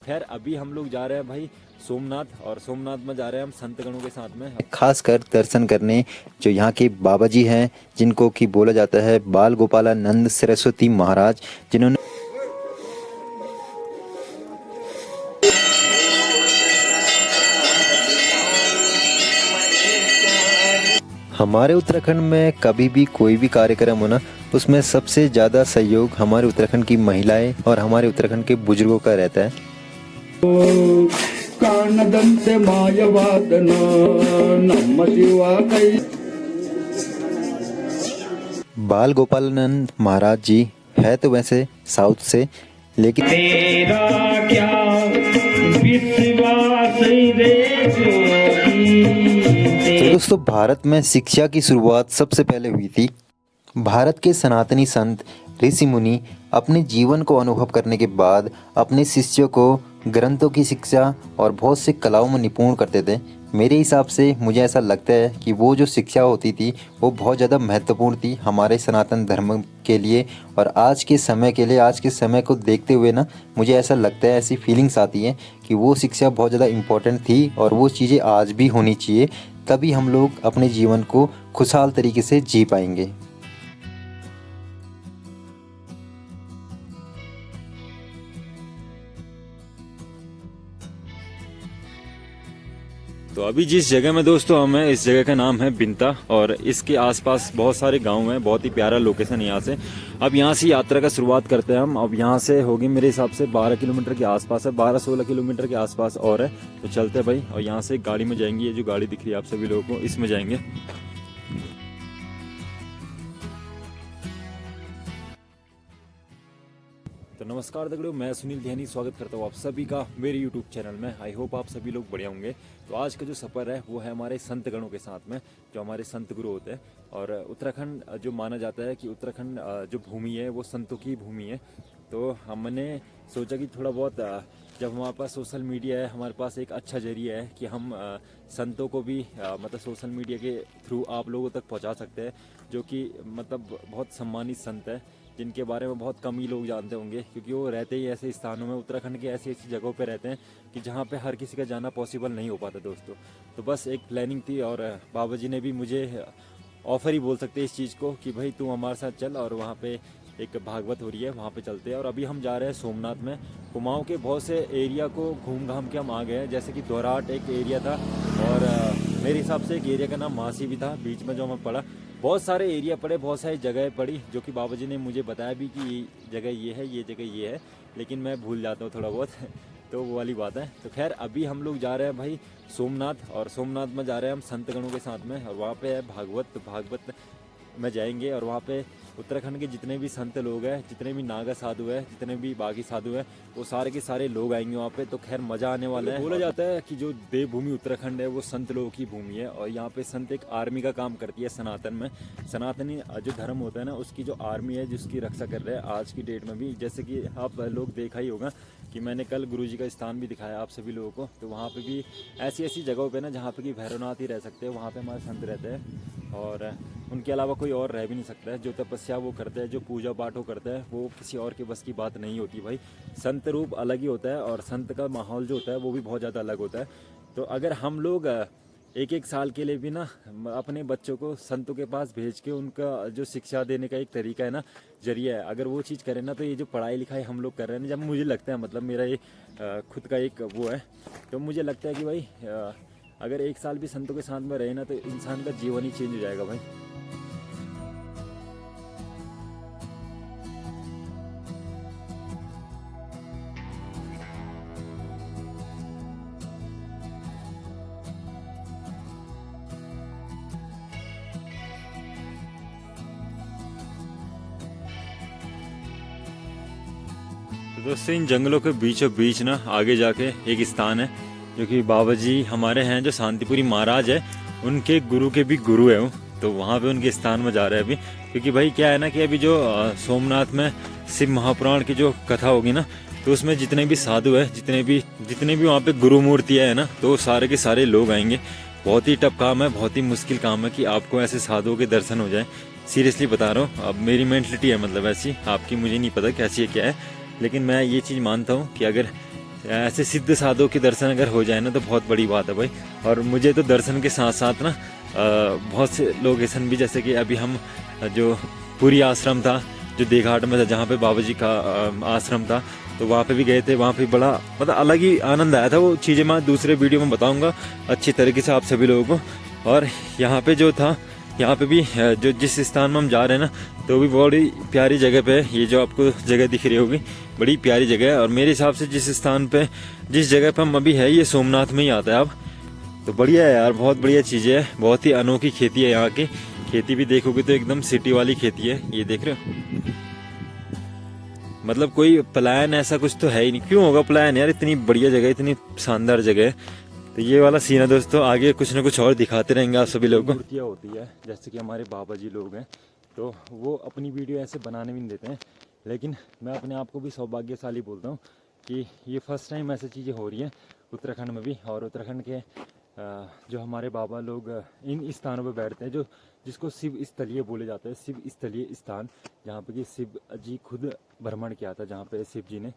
खैर अभी हम लोग जा रहे हैं भाई सोमनाथ, और सोमनाथ में जा रहे हैं हम संतगणों के साथ में। खासकर दर्शन करने जो यहाँ के बाबा जी हैं, जिनको कि बोला जाता है बाल गोपालानंद सरस्वती महाराज, जिन्होंने हमारे उत्तराखंड में कभी भी कोई भी कार्यक्रम हो ना, उसमें सबसे ज़्यादा सहयोग हमारे उत्तराखंड की महिलाएं और हमारे उत्तराखंड के बुजुर्गों का रहता है। कानदंते मायवादन नमः शिवाय। बाल गोपालानंद महाराज जी है तो वैसे साउथ से, लेकिन तेरा क्या विश्वास रे तो दोस्तों, भारत में शिक्षा की शुरुआत सबसे पहले हुई थी। भारत के सनातनी संत ऋषि मुनि अपने जीवन को अनुभव करने के बाद अपने शिष्यों को ग्रंथों की शिक्षा और बहुत से कलाओं में निपुण करते थे। मेरे हिसाब से मुझे ऐसा लगता है कि वो जो शिक्षा होती थी वो बहुत ज़्यादा महत्वपूर्ण थी हमारे सनातन धर्म के लिए और आज के समय के लिए। आज के समय को देखते हुए ना, मुझे ऐसा लगता है, ऐसी फीलिंग्स आती हैं कि वो शिक्षा बहुत ज़्यादा इम्पोर्टेंट थी और वो चीज़ें आज भी होनी चाहिए, तभी हम लोग अपने जीवन को खुशहाल तरीके से जी पाएंगे। तो अभी जिस जगह में दोस्तों हम हैं, इस जगह का नाम है बिंता, और इसके आसपास बहुत सारे गांव हैं। बहुत ही प्यारा लोकेशन है यहाँ से। अब यहाँ से यात्रा का शुरुआत करते हैं हम। अब यहाँ से होगी मेरे हिसाब से 12 किलोमीटर के आसपास है, 12-16 किलोमीटर के आसपास और है। तो चलते हैं भाई, और यहाँ से गाड़ी में जाएंगे। ये जो गाड़ी दिख रही है आप सभी लोगों को, इसमें जाएंगे। तो नमस्कार दगड़ों, मैं सुनील ध्यानी स्वागत करता हूँ आप सभी का मेरे यूट्यूब चैनल में। आई होप आप सभी लोग बढ़िया होंगे। तो आज का जो सफ़र है वो है हमारे संतगणों के साथ में, जो हमारे संत गुरु होते हैं। और उत्तराखंड जो माना जाता है कि उत्तराखंड जो भूमि है वो संतों की भूमि है। तो हमने सोचा कि थोड़ा बहुत, जब हमारे पास सोशल मीडिया है, हमारे पास एक अच्छा जरिया है कि हम संतों को भी मतलब सोशल मीडिया के थ्रू आप लोगों तक पहुंचा सकते हैं, जो कि मतलब बहुत सम्मानित संत है, जिनके बारे में बहुत कम ही लोग जानते होंगे, क्योंकि वो रहते ही ऐसे स्थानों में, उत्तराखंड के ऐसी ऐसी जगहों पे रहते हैं कि जहाँ पे हर किसी का जाना पॉसिबल नहीं हो पाता दोस्तों। तो बस एक प्लानिंग थी, और बाबा जी ने भी मुझे ऑफर ही बोल सकते हैं इस चीज़ को कि भाई तू हमारे साथ चल, और वहाँ पे एक भागवत हो रही है, वहाँ पे चलते हैं। और अभी हम जा रहे हैं सोमनाथ में। कुमाऊँ के बहुत से एरिया को घूम घाम के हम आ गए हैं, जैसे कि दोराट एक एरिया था, और मेरे हिसाब से एक एरिया का नाम मासी भी था बीच में जो हमें पड़ा। बहुत सारे एरिया पड़े, बहुत सारी जगह पड़ी, जो कि बाबा जी ने मुझे बताया भी कि ये जगह ये है, ये जगह ये है, लेकिन मैं भूल जाता हूँ थोड़ा बहुत तो वो वाली बात है। तो खैर अभी हम लोग जा रहे हैं भाई सोमनाथ, और सोमनाथ में जा रहे हैं हम संतगणों के साथ में। और वहाँ पे है भागवत, तो भागवत में जाएंगे, और वहाँ पे उत्तराखंड के जितने भी संत लोग हैं, जितने भी नागा साधु हैं, जितने भी बागी साधु हैं, वो सारे के सारे लोग आएंगे वहाँ पे। तो खैर मज़ा आने वाला है। बोला जाता है कि जो देवभूमि उत्तराखंड है वो संत लोगों की भूमि है, और यहाँ पे संत एक आर्मी का काम करती है सनातन में। सनातनी जो धर्म होता है ना, उसकी जो आर्मी है जिसकी रक्षा कर रहे हैं आज की डेट में भी। जैसे कि आप लोग देखा ही होगा कि मैंने कल गुरुजी का स्थान भी दिखाया आप सभी लोगों को। तो वहाँ पे भी ऐसी ऐसी जगहों पे ना, जहाँ पे कि भैरवनाथ ही रह सकते हैं, वहाँ पे हमारे संत रहते हैं, और उनके अलावा कोई और रह भी नहीं सकता है। जो तपस्या वो करते हैं, जो पूजा पाठ वो करते हैं, वो किसी और के बस की बात नहीं होती भाई। संत रूप अलग ही होता है, और संत का माहौल जो होता है वो भी बहुत ज़्यादा अलग होता है। तो अगर हम लोग एक एक साल के लिए भी ना अपने बच्चों को संतों के पास भेज के उनका जो शिक्षा देने का एक तरीका है ना, जरिया है, अगर वो चीज़ करें ना, तो ये जो पढ़ाई लिखाई हम लोग कर रहे हैं ना, जब मुझे लगता है, मतलब मेरा ये खुद का एक वो है, तो मुझे लगता है कि भाई अगर एक साल भी संतों के साथ में रहे ना, तो इंसान का जीवन ही चेंज हो जाएगा भाई। तो दोस्तों, इन जंगलों के बीचों बीच ना आगे जाके एक स्थान है, जो कि बाबा जी हमारे हैं, जो शांतिपुरी महाराज है, उनके गुरु के भी गुरु है वो। तो वहाँ पे उनके स्थान में जा रहे हैं अभी, क्योंकि भाई क्या है ना कि अभी जो सोमनाथ में शिव महापुराण की जो कथा होगी ना, तो उसमें जितने भी साधु है, जितने भी वहाँ पे गुरु मूर्तियाँ है ना, तो सारे के सारे लोग आएंगे। बहुत ही टफ काम है, बहुत ही मुश्किल काम है कि आपको ऐसे साधुओं के दर्शन हो जाए। सीरियसली बता रहा हूँ, अब मेरी मेंटलिटी है मतलब ऐसी, आपकी मुझे नहीं पता कैसी है क्या है, लेकिन मैं ये चीज़ मानता हूँ कि अगर ऐसे सिद्ध साधु के दर्शन अगर हो जाए ना तो बहुत बड़ी बात है भाई। और मुझे तो दर्शन के साथ साथ ना बहुत से लोकेशन भी, जैसे कि अभी हम जो पूरी आश्रम था जो देघाट में था जहाँ पे बाबा जी का आश्रम था, तो वहाँ पे भी गए थे। वहाँ पे बड़ा मतलब अलग ही आनंद आया था। वो चीज़ें मैं दूसरे वीडियो में बताऊँगा अच्छी तरीके से आप सभी लोगों को। और यहाँ पे जो था, यहाँ पे भी जो जिस स्थान में हम जा रहे हैं ना, तो भी बड़ी प्यारी जगह पे ये जो आपको जगह दिख रही होगी, बड़ी प्यारी जगह है। और मेरे हिसाब से जिस स्थान पे, जिस जगह पे हम अभी है, ये सोमनाथ में ही आता है अब। तो बढ़िया है यार, बहुत बढ़िया चीज़ें है। बहुत ही अनोखी खेती है यहाँ की। खेती भी देखोगे तो एकदम सिटी वाली खेती है। ये देख रहे हो, मतलब कोई प्लान ऐसा कुछ तो है ही नहीं। क्यों होगा प्लान यार, इतनी बढ़िया जगह, इतनी शानदार जगह है। तो ये वाला सीन है दोस्तों। आगे कुछ ना कुछ और दिखाते रहेंगे आप सभी लोगों को। मूर्तियाँ होती है, जैसे कि हमारे बाबा जी लोग हैं, तो वो अपनी वीडियो ऐसे बनाने भी नहीं देते हैं। लेकिन मैं अपने आप को भी सौभाग्यशाली बोलता हूँ कि ये फर्स्ट टाइम ऐसी चीज़ें हो रही हैं उत्तराखंड में भी। और उत्तराखंड के जो हमारे बाबा लोग इन स्थानों पर बैठते हैं, जो जिसको शिव स्थलीय बोले जाते हैं, शिव स्थलीय स्थान, जहाँ पे कि शिव जी खुद भ्रमण किया था, जहाँ पे शिव जी ने,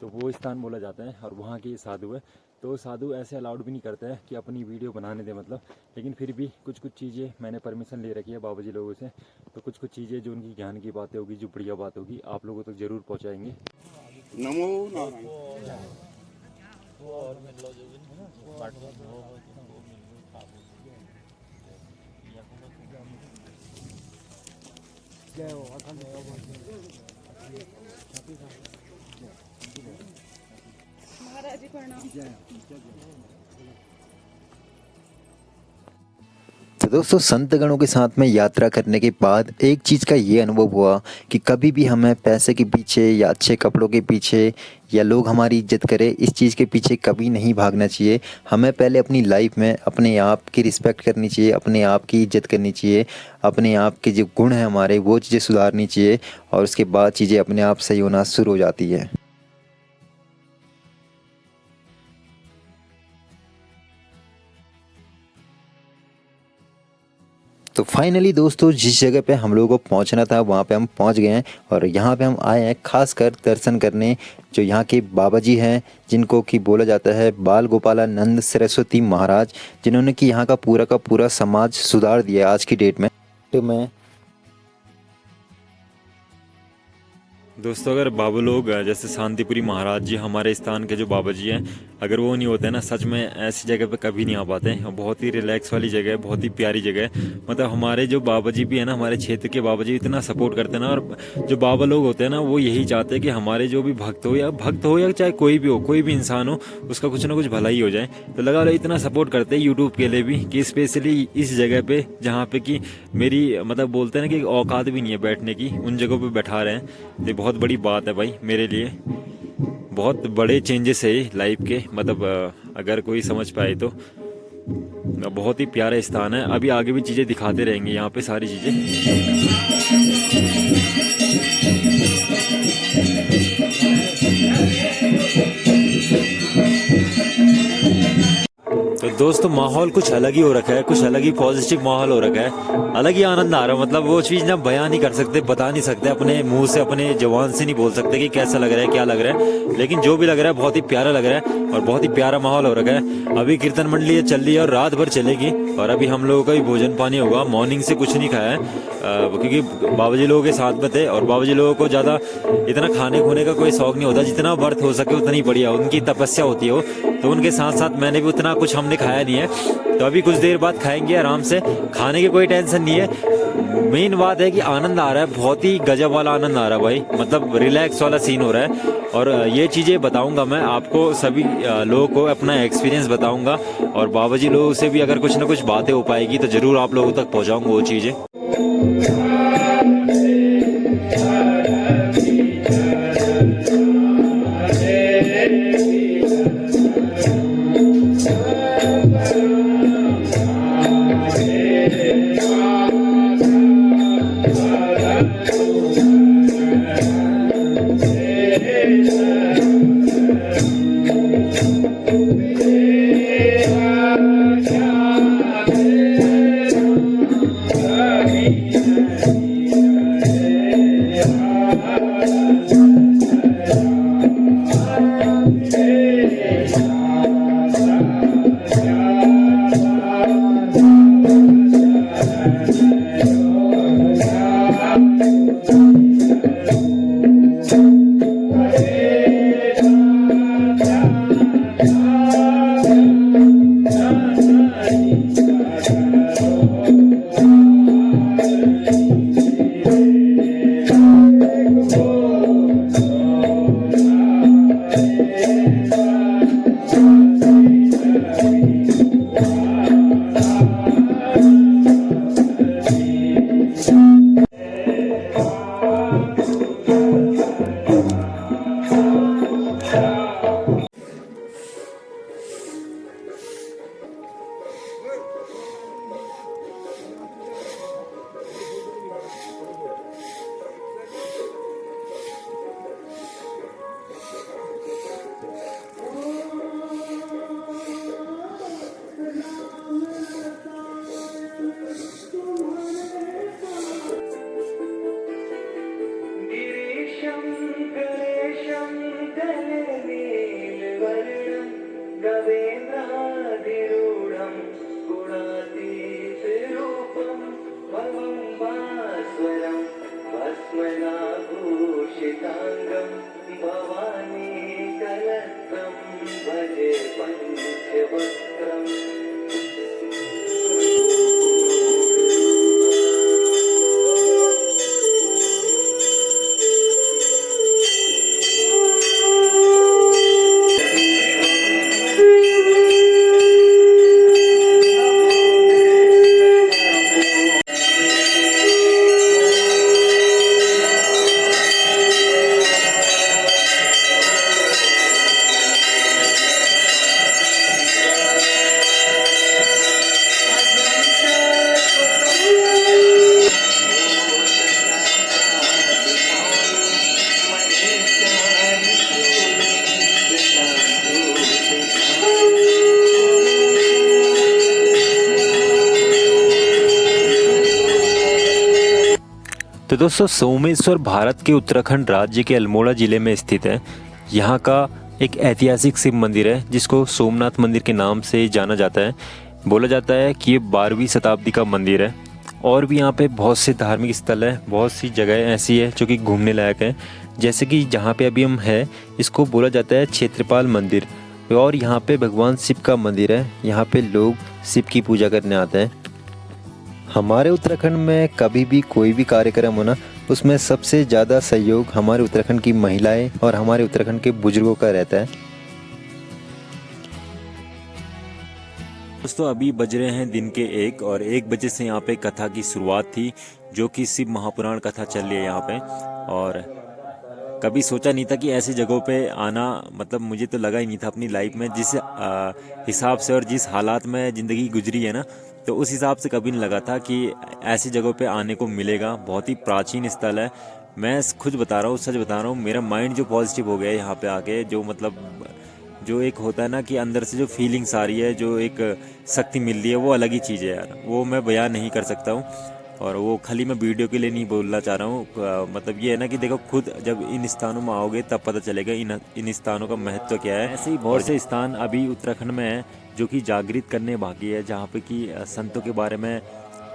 तो वो स्थान बोला जाता है। और वहाँ के साधु है, तो साधु ऐसे अलाउड भी नहीं करते हैं कि अपनी वीडियो बनाने दे मतलब। लेकिन फिर भी कुछ कुछ चीज़ें मैंने परमिशन ले रखी है बाबा जी लोगों से, तो कुछ कुछ चीज़ें जो उनकी ज्ञान की बातें होगी, जो बढ़िया बात होगी, आप लोगों तक जरूर पहुँचाएंगे। नमो नारायण। महाराज जी प्रणाम। तो दोस्तों, संत गणों के साथ में यात्रा करने के बाद एक चीज़ का ये अनुभव हुआ कि कभी भी हमें पैसे के पीछे या अच्छे कपड़ों के पीछे या लोग हमारी इज्जत करें, इस चीज़ के पीछे कभी नहीं भागना चाहिए। हमें पहले अपनी लाइफ में अपने आप की रिस्पेक्ट करनी चाहिए, अपने आप की इज्जत करनी चाहिए, अपने आप के जो गुण हैं हमारे, वो चीज़ें सुधारनी चाहिए। और उसके बाद चीज़ें अपने आप सही होना शुरू हो जाती है। तो फाइनली दोस्तों, जिस जगह पे हम लोगों को पहुंचना था वहाँ पे हम पहुंच गए हैं। और यहाँ पे हम आए हैं खासकर दर्शन करने, जो यहाँ के बाबा जी हैं, जिनको कि बोला जाता है बाल गोपालानंद सरस्वती महाराज, जिन्होंने कि यहाँ का पूरा समाज सुधार दिया आज की डेट में। तो मैं दोस्तों, अगर बाबा लोग जैसे शांतिपुरी महाराज जी हमारे स्थान के जो बाबा जी हैं, अगर वो नहीं होते ना, सच में ऐसी जगह पे कभी नहीं आ पाते। बहुत ही रिलैक्स वाली जगह है, बहुत ही प्यारी जगह है। मतलब हमारे जो बाबा जी भी है ना, हमारे क्षेत्र के बाबा जी इतना सपोर्ट करते हैं ना। और जो बाबा लोग होते हैं ना, वो यही चाहते हैं कि हमारे जो भी भक्त हो या चाहे कोई भी हो, कोई भी इंसान हो, उसका कुछ ना कुछ भला ही हो जाए। तो लगा लो इतना सपोर्ट करते हैं यूट्यूब के लिए भी, कि स्पेशली इस जगह पे जहाँ पे कि मेरी मतलब बोलते हैं ना कि औकात भी नहीं है बैठने की, उन जगहों पे बैठा रहे हैं। तो बहुत बड़ी बात है भाई मेरे लिए। बहुत बड़े चेंजेस है लाइफ के, मतलब अगर कोई समझ पाए तो। बहुत ही प्यारा स्थान है। अभी आगे भी चीज़ें दिखाते रहेंगे यहाँ पे सारी चीज़ें। तो दोस्तों, माहौल कुछ अलग ही हो रखा है, कुछ अलग ही पॉजिटिव माहौल हो रखा है, अलग ही आनंद आ रहा है। मतलब वो चीज़ ना बयान नहीं कर सकते, बता नहीं सकते, अपने मुंह से, अपने जवान से नहीं बोल सकते कि कैसा लग रहा है, क्या लग रहा है। लेकिन जो भी लग रहा है बहुत ही प्यारा लग रहा है और बहुत ही प्यारा माहौल हो रखा है। अभी कीर्तन मंडली चल रही है और रात भर चलेगी। और अभी हम लोगों का भी भोजन पानी होगा। मॉर्निंग से कुछ नहीं खाया है क्योंकि बाबा जी लोगों के साथ में थे। और बाबा जी लोगों को ज़्यादा इतना खाने खूने का कोई शौक नहीं होता, जितना व्रत हो सके उतनी बढ़िया, उनकी तपस्या होती है वो। तो उनके साथ साथ मैंने भी उतना कुछ हमने खाया नहीं है। तो अभी कुछ देर बाद खाएंगे आराम से, खाने की कोई टेंशन नहीं है। मेन बात है कि आनंद आ रहा है, बहुत ही गजब वाला आनंद आ रहा है भाई। मतलब रिलैक्स वाला सीन हो रहा है। और ये चीज़ें बताऊंगा मैं आपको, सभी लोगों को अपना एक्सपीरियंस बताऊंगा। और बाबा जी लोगों से भी अगर कुछ ना कुछ बातें हो पाएगी तो ज़रूर आप लोगों तक पहुंचाऊंगा वो चीज़ें। तो दोस्तों सोमेश्वर भारत के उत्तराखंड राज्य के अल्मोड़ा जिले में स्थित है। यहाँ का एक ऐतिहासिक शिव मंदिर है जिसको सोमनाथ मंदिर के नाम से जाना जाता है। बोला जाता है कि ये 12वीं शताब्दी का मंदिर है। और भी यहाँ पे बहुत से धार्मिक स्थल है, बहुत सी जगह ऐसी है जो कि घूमने लायक है। जैसे कि जहाँ पे अभी हम हैं इसको बोला जाता है क्षेत्रपाल मंदिर। और यहाँ पे भगवान शिव का मंदिर है। यहाँ पे लोग शिव की पूजा करने आते हैं। हमारे उत्तराखंड में कभी भी कोई भी कार्यक्रम हो ना, उसमें सबसे ज़्यादा सहयोग हमारे उत्तराखंड की महिलाएं और हमारे उत्तराखंड के बुजुर्गों का रहता है। दोस्तों अभी बज रहे हैं दिन के 1 और 1 बजे से यहाँ पे कथा की शुरुआत थी, जो कि शिव महापुराण कथा चल रही है यहाँ पे। और कभी सोचा नहीं था कि ऐसी जगहों पे आना, मतलब मुझे तो लगा ही नहीं था अपनी लाइफ में जिस हिसाब से और जिस हालात में ज़िंदगी गुजरी है ना, तो उस हिसाब से कभी नहीं लगा था कि ऐसी जगहों पे आने को मिलेगा। बहुत ही प्राचीन स्थल है। मैं खुद बता रहा हूँ, सच बता रहा हूँ, मेरा माइंड जो पॉजिटिव हो गया है यहाँ पे आके। जो मतलब जो एक होता है ना कि अंदर से जो फीलिंग्स आ रही है, जो एक शक्ति मिल रही है, वो अलग ही चीज़ है यार। वो मैं बयान नहीं कर सकता हूँ। और वो खाली मैं वीडियो के लिए नहीं बोलना चाह रहा हूँ। मतलब ये है ना कि देखो, खुद जब इन स्थानों में आओगे तब पता चलेगा इन स्थानों का महत्व क्या है। ऐसे ही बहुत से स्थान अभी उत्तराखंड में है जो कि जागृत करने बाकी है, जहाँ पे कि संतों के बारे में,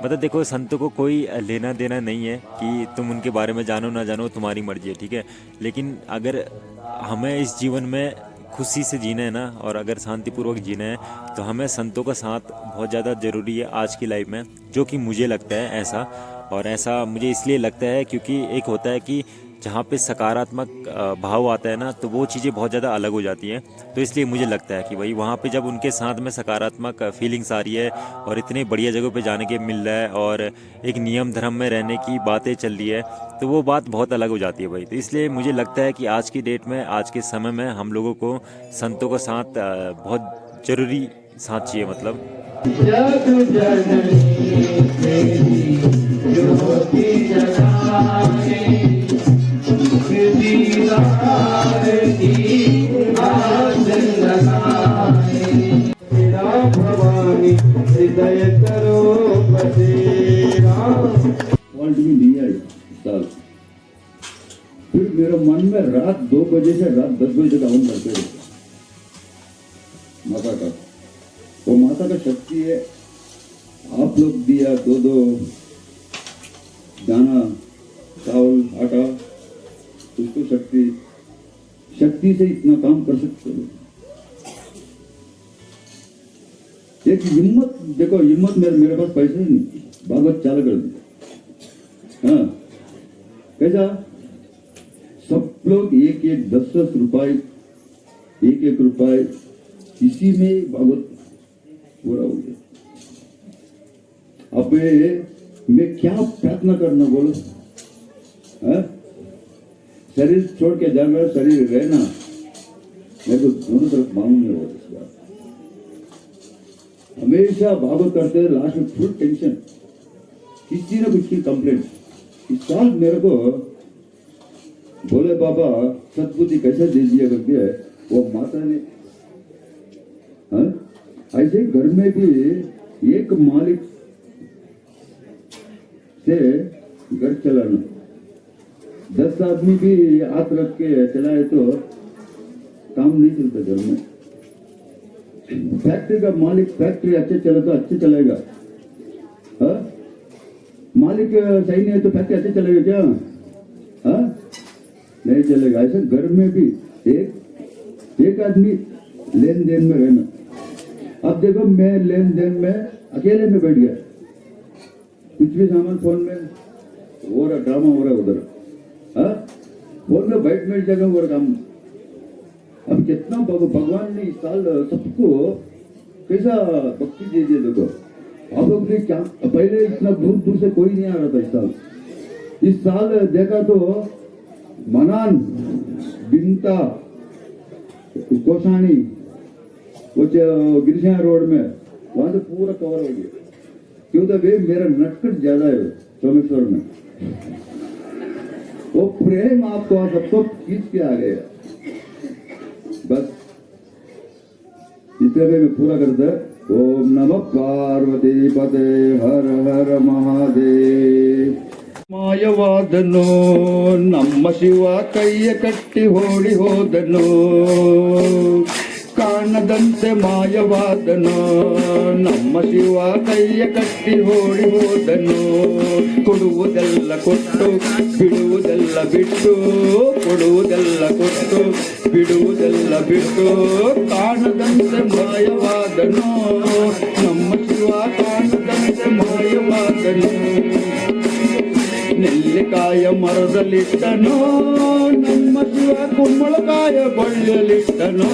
मतलब देखो संतों को कोई लेना देना नहीं है कि तुम उनके बारे में जानो ना जानो, तुम्हारी मर्जी है, ठीक है। लेकिन अगर हमें इस जीवन में खुशी से जीना है ना, और अगर शांतिपूर्वक जीना है, तो हमें संतों का साथ बहुत ज़्यादा ज़रूरी है आज की लाइफ में, जो कि मुझे लगता है ऐसा। और ऐसा मुझे इसलिए लगता है क्योंकि एक होता है कि जहाँ पे सकारात्मक भाव आता है ना, तो वो चीज़ें बहुत ज़्यादा अलग हो जाती हैं। तो इसलिए मुझे लगता है कि भाई वहाँ पे जब उनके साथ में सकारात्मक फीलिंग्स आ रही है और इतने बढ़िया जगहों पे जाने के मिल रहा है और एक नियम धर्म में रहने की बातें चल रही है, तो वो बात बहुत अलग हो जाती है भाई। तो इसलिए मुझे लगता है कि आज की डेट में, आज के समय में हम लोगों को संतों का साथ बहुत ज़रूरी साथ चाहिए। मतलब फॉल्ट भी नहीं आई साल। फिर मेरे मन में रात 2 बजे से रात 10 बजे तक हवन करते रहते माता का। वो माता का शक्ति है। आप लोग दिया 2 दाना चावल आटा, उसको शक्ति से इतना काम कर सकते हो। एक हिम्मत देखो, हिम्मत मेरे पास पैसे नहीं, भागवत चाल कर दी। हाँ कैसा सब लोग एक 10 रुपए, एक रुपए, इसी में भागवत पूरा हो गया। अब मैं क्या प्रार्थना करना बोलो? हाँ? शरीर छोड़ के जाना, शरीर रहना, मेरे को दोनों तरफ मालूम नहीं होगा इस बात। हमेशा भागवत करते हैं, लास्ट में फुल टेंशन, किसी न कुछ की कंप्लेंट। इस साल मेरे को बोले बाबा सद्बुद्धि कैसे दे दिया करके है वो माता ने। हाँ? ऐसे घर में भी एक मालिक से घर चलाना, 10 आदमी भी हाथ रख के चलाए तो काम नहीं चलता घर में। फैक्ट्री का मालिक, फैक्ट्री अच्छे चले तो अच्छे चलेगा। हाँ? मालिक सही नहीं है तो फैक्ट्री अच्छे चलेगा क्या? हाँ? नहीं चलेगा। ऐसे घर में भी एक आदमी लेन देन में रहना, अब देखो मैं लेन देन में अकेले में बैठ गया, कुछ भी सामान फोन में हो रहा, ड्रामा हो रहा है उधर, हाँ फोन में बैठ मिल जाएगा वो काम। अब कितना भगवान ने इस साल सबको कैसा भक्ति दे दिया देखो। अब अपने क्या पहले इतना दूर दूर से कोई नहीं आ रहा था इस साल। इस साल देखा तो मनान, बिंता, कोसानी, वो गिरसिया रोड में वहां से पूरा कवर हो गया। क्यों तो वे मेरा नटखट ज्यादा है सोमेश्वर में, वो प्रेम आपको सबको खींच के आ गया। बस इतने में मैं पूरा करता। ओम नमः पार्वती पते हर हर महादेव। ಮಾಯವಾದನು ನಮ್ಮ ಶಿವ ಕೈಯ ಕಟ್ಟಿ ಓಡಿ ಹೋದನು, ಕಾಣದಂತೆ ಮಾಯವಾದನು ನಮ್ಮ ಶಿವ ಕೈಯ ಕಟ್ಟಿ ಓಡಿ ಹೋದನು. ಕೊಡುವುದೆಲ್ಲ ಕೊಟ್ಟು ಬಿಡುವುದೆಲ್ಲ ಬಿಟ್ಟು, ಕೊಡುವುದೆಲ್ಲ ಕೊಟ್ಟು ಬಿಡುವುದೆಲ್ಲ ಬಿಟ್ಟು, ಕಾಣದಂತೆ ಮಾಯವಾದನು ನಮ್ಮ ಶಿವ, ಕಾಣದಂತೆ ಮಾಯವಾದನು. ನೆಲ್ಲಿಕಾಯ ಮರದಲ್ಲಿಟ್ಟನೋ ನಮ್ಮ ಶಿವ, ಕುಂಬಳಕಾಯ ಬಳ್ಳಿಯಲ್ಲಿಟ್ಟನೋ.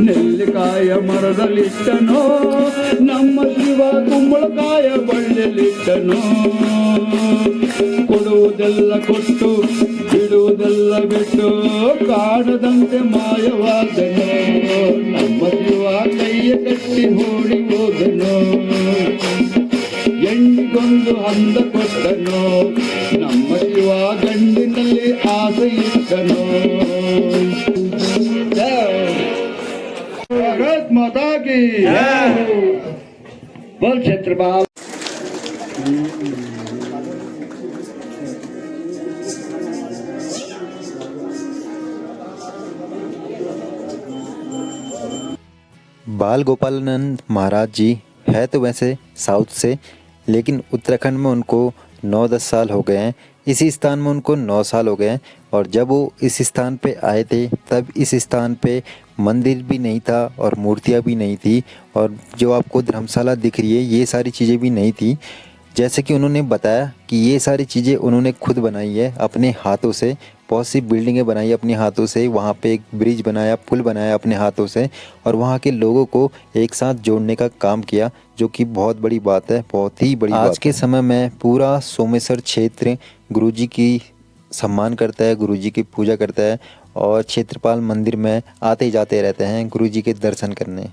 ನೆಲ್ಲಿಕಾಯ ಮರದಲ್ಲಿಟ್ಟನೋ ನಮ್ಮ ಶಿವ, ಕುಂಬಳಕಾಯ ಬಳ್ಳಿಯಲ್ಲಿಟ್ಟನೋ. ಕೊಡುವುದೆಲ್ಲ ಕೊಟ್ಟು ಬಿಡುವುದೆಲ್ಲ ಬಿಟ್ಟು, ಕಾಣದಂತೆ ಮಾಯವಾದನು ನಮ್ಮ ಶಿವ ಕೈಯ ಕಟ್ಟಿ ಓಡಿ ಹೋದನು. ಹೆಣ್ಣಿಗೊಂದು ಅಂದ ಕೊಟ್ಟನು ನಮ್ಮ ಶಿವ, ಗಂಡಿನಲ್ಲಿ ಆಸೆ ಇಟ್ಟನು. ಭಾರತ್ ಮಾತಾ ಕಿ बोल छत्रपाल। बाल गोपालानंद महाराज जी है तो वैसे साउथ से, लेकिन उत्तराखंड में उनको 9-10 साल हो गए हैं। इसी स्थान में उनको 9 साल हो गए हैं। और जब वो इस स्थान पे आए थे तब इस स्थान पे मंदिर भी नहीं था और मूर्तियाँ भी नहीं थी, और जो आपको धर्मशाला दिख रही है ये सारी चीज़ें भी नहीं थी। जैसे कि उन्होंने बताया कि ये सारी चीज़ें उन्होंने खुद बनाई है अपने हाथों से, बहुत सी बिल्डिंगें बनाई अपने हाथों से, वहाँ पे एक ब्रिज बनाया, पुल बनाया अपने हाथों से, और वहाँ के लोगों को एक साथ जोड़ने का काम किया, जो कि बहुत बड़ी बात है, बहुत ही बड़ी बात। आज के समय में पूरा सोमेश्वर क्षेत्र गुरुजी की सम्मान करता है, गुरुजी की पूजा करता है, और क्षेत्रपाल मंदिर में आते जाते रहते हैं गुरुजी के दर्शन करने।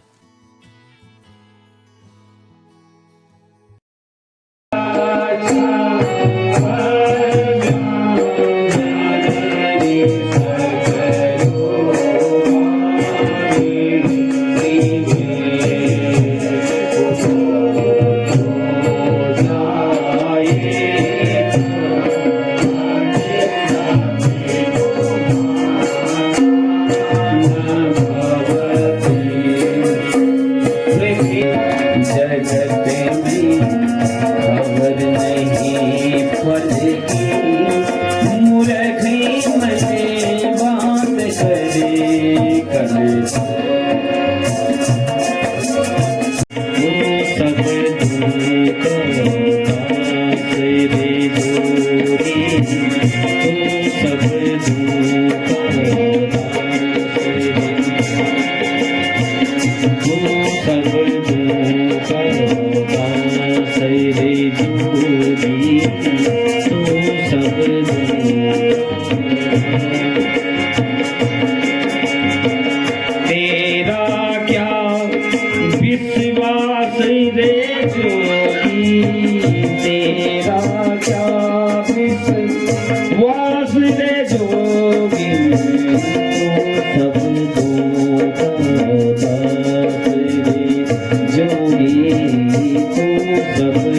जोगी तो सब